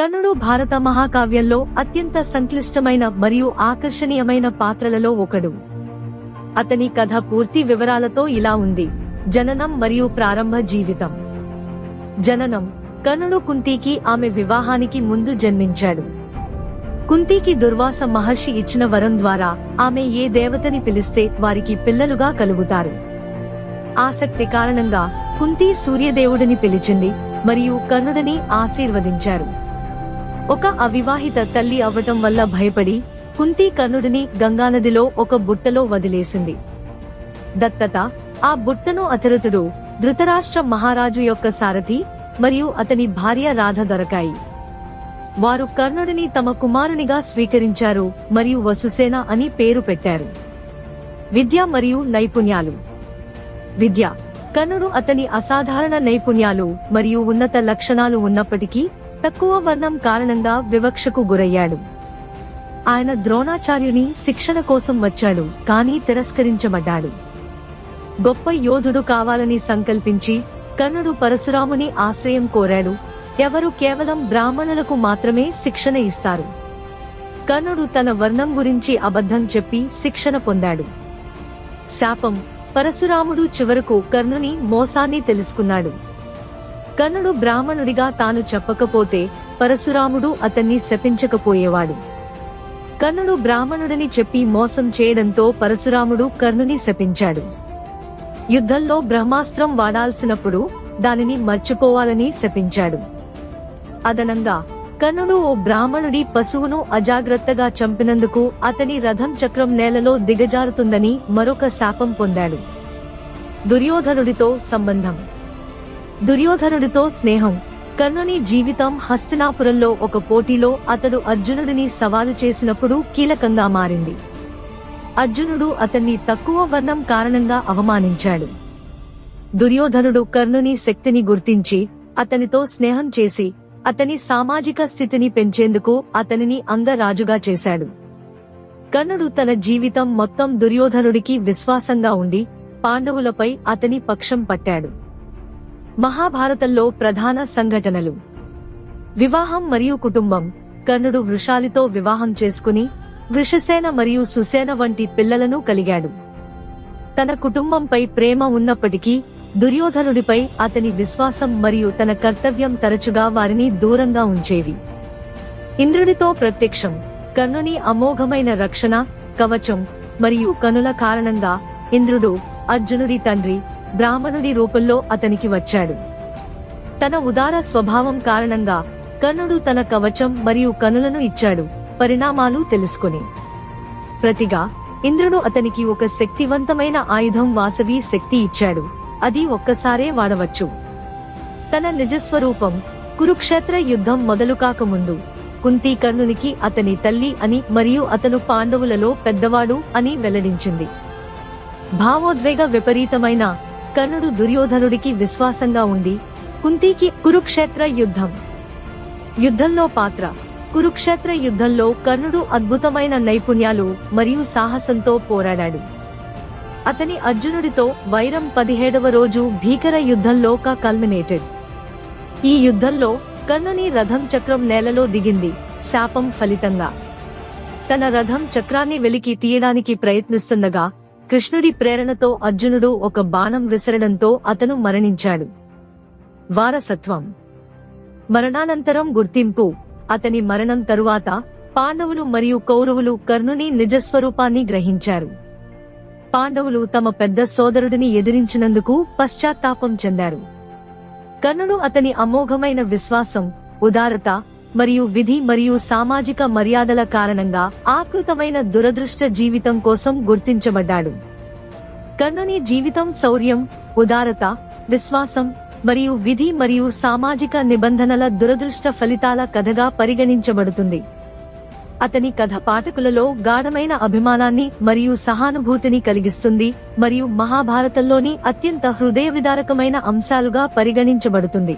కర్ణుడు భారత మహాకావ్యంలో అత్యంత సంక్లిష్టమైన మరియు ఆకర్షణీయమైన పాత్రలలో ఒకడు. అతని కథ పూర్తి వివరాలతో ఇలా ఉంది. జననం మరియు ప్రారంభ జీవితం. జననం: కర్ణుడు కుంతీకి ఆమె వివాహానికి ముందు జన్మించాడు. కుంతీకి దుర్వాస మహర్షి ఇచ్చిన వరం ద్వారా ఆమె ఏ దేవతని పిలిస్తే వారికి పిల్లలుగా కలుగుతారు. ఆసక్తి కారణంగా కుంతీ సూర్యదేవుడిని పిలిచింది మరియు కర్ణుడిని ఆశీర్వదించారు. ఒక అవివాహిత తల్లి అవ్వటం వల్ల భయపడి కుంతీ కర్ణుడిని గంగానదిలో ఒక బుట్టలో వదిలేసింది. దత్తత: ఆ బుట్టను అతిరథుడు, ధృతరాష్ట్ర మహారాజు యొక్క సారథి మరియు అతని భార్య రాధ దొరకాయి. వారు కర్ణుడిని తమ కుమారునిగా స్వీకరించారు మరియు వసుసేన అని పేరు పెట్టారు. విద్య మరియు నైపుణ్యాలు. విద్య: కర్ణుడు అతని అసాధారణ నైపుణ్యాలు మరియు ఉన్నత లక్షణాలు ఉన్నప్పటికీ తక్కువ వర్ణం కారణంగా వివక్షకు గురయ్యాడు. ఆయన ద్రోణాచార్యుని శిక్షణ కోసం వచ్చాడు కానీ తిరస్కరించబడ్డాడు. గొప్ప యోధుడు కావాలని సంకల్పించి కర్ణుడు పరశురాముని ఆశ్రయం కోరాడు. ఎవరు కేవలం బ్రాహ్మణులకు మాత్రమే శిక్షణ ఇస్తారు. కర్ణుడు తన వర్ణం గురించి అబద్ధం చెప్పి శిక్షణ పొందాడు. శాపం: పరశురాముడు చివరకు కర్ణుని మోసాన్ని తెలుసుకున్నాడు. కర్ణుడు బ్రాహ్మణుడిగా తాను చెప్పకపోతే పరశురాముడు అతన్ని శపించకపోయేవాడు. కర్ణుడు బ్రాహ్మణుడిని చెప్పి మోసం చేయడంతో పరశురాముడు కర్ణుని శపించాడు. యుద్ధంలో బ్రహ్మాస్త్రం వాడాల్సినప్పుడు దానిని మర్చిపోవాలని శపించాడు. అదనంగా కర్ణుడు ఓ బ్రాహ్మణుడి పశువును అజాగ్రత్తగా చంపినందుకు అతని రథం చక్రం నేలలో దిగజారుతుందని మరొక శాపం పొందాడు. దుర్యోధనుడితో సంబంధం. దుర్యోధనుడితో స్నేహం: కర్ణుని జీవితం హస్తినాపురంలో ఒక పోటీలో అతడు అర్జునుడిని సవాలు చేసినప్పుడు కీలకంగా మారింది. అర్జునుడు అతన్ని తక్కువ వర్ణం కారణంగా అవమానించాడు. దుర్యోధనుడు కర్ణుని శక్తిని గుర్తించి అతనితో స్నేహం చేసి అతని సామాజిక స్థితిని పెంచేందుకు అతనిని అంగరాజుగా చేశాడు. కర్ణుడు తన జీవితం మొత్తం దుర్యోధనుడికి విశ్వాసంగా ఉండి పాండవులపై అతని పక్షం పట్టాడు. మహాభారతంలో ప్రధాన సంఘటనలు. వివాహం మరియు కుటుంబం: కర్ణుడు వృషాలితో వివాహం చేసుకుని వృషసేన మరియు సుసేన వంటి పిల్లలను కలిగాడు. తన కుటుంబంపై ప్రేమ ఉన్నప్పటికీ దుర్యోధనుడిపై అతని విశ్వాసం మరియు తన కర్తవ్యం తరచుగా వారిని దూరంగా ఉంచేవి. ఇంద్రుడితో ప్రత్యక్షం: కర్ణుని అమోఘమైన రక్షణ, కవచం మరియు కనుల కారణంగా ఇంద్రుడు అర్జునుడి తండ్రి బ్రాహ్మణుడి రూపంలో అతనికి వచ్చాడు. తన ఉదార స్వభావం కారణంగా కర్ణుడు తన కవచం మరియు కనులను ఇచ్చాడు. పరిణామాలు తెలుసుకుని ప్రతిగా ఇంద్రుడు అతనికి ఒక శక్తివంతమైన ఆయుధం వాసవి శక్తి ఇచ్చాడు. అది ఒక్కసారే వాడవచ్చు. తన నిజస్వరూపం: కురుక్షేత్ర యుద్ధం మొదలు కాకముందు కుంతీ కర్ణునికి అతని తల్లి అని మరియు అతను పాండవులలో పెద్దవాడు అని వెల్లడించింది. భావోద్వేగ విపరీతమైన: కర్ణుడు దుర్యోధనుడికి విశ్వాసంగా ఉండి కుంతీకి కురుక్షేత్ర యుద్ధంలో పాత్ర. కురుక్షేత్ర యుద్ధంలో కర్ణుడు అద్భుతమైన నైపుణ్యాలు మరియు సాహసంతో పోరాడాడు. అతని అర్జునుడితో వైరం 17వ రోజు భీకర యుద్ధంలో కల్మినేటెడ్. ఈ యుద్ధంలో కర్ణుని రథం చక్రం నేలలో దిగింది శాపం ఫలితంగా. తన రథం చక్రాన్ని వెలికి తీయడానికి ప్రయత్నిస్తుండగా కృష్ణుడి ప్రేరణతో అర్జునుడు ఒక బాణం విసరడంతో అతను మరణించాడు. వారసత్వం. మరణానంతరం గుర్తింపు: అతని మరణం తరువాత పాండవులు మరియు కౌరవులు కర్ణుని నిజస్వరూపాన్ని గ్రహించారు. పాండవులు తమ పెద్ద సోదరుడిని ఎదిరించినందుకు పశ్చాత్తాపం చెందారు. కర్ణుడు అతని అమోఘమైన విశ్వాసం, ఉదారత మరియు విధి మరియు సామాజిక మర్యాదల కారణంగా ఆకృతమైన దురదృష్ట జీవితం కోసం గుర్తించబడ్డాడు. కర్ణుని జీవితం శౌర్యం, ఉదారత, విశ్వాసం మరియు విధి మరియు సామాజిక నిబంధనల దురదృష్ట ఫలితాల కథగా పరిగణించబడుతుంది. అతని కథ పాఠకులలో గాఢమైన అభిమానాన్ని మరియు సహానుభూతిని కలిగిస్తుంది మరియు మహాభారతంలోని అత్యంత హృదయ విదారకమైన అంశాలుగా పరిగణించబడుతుంది.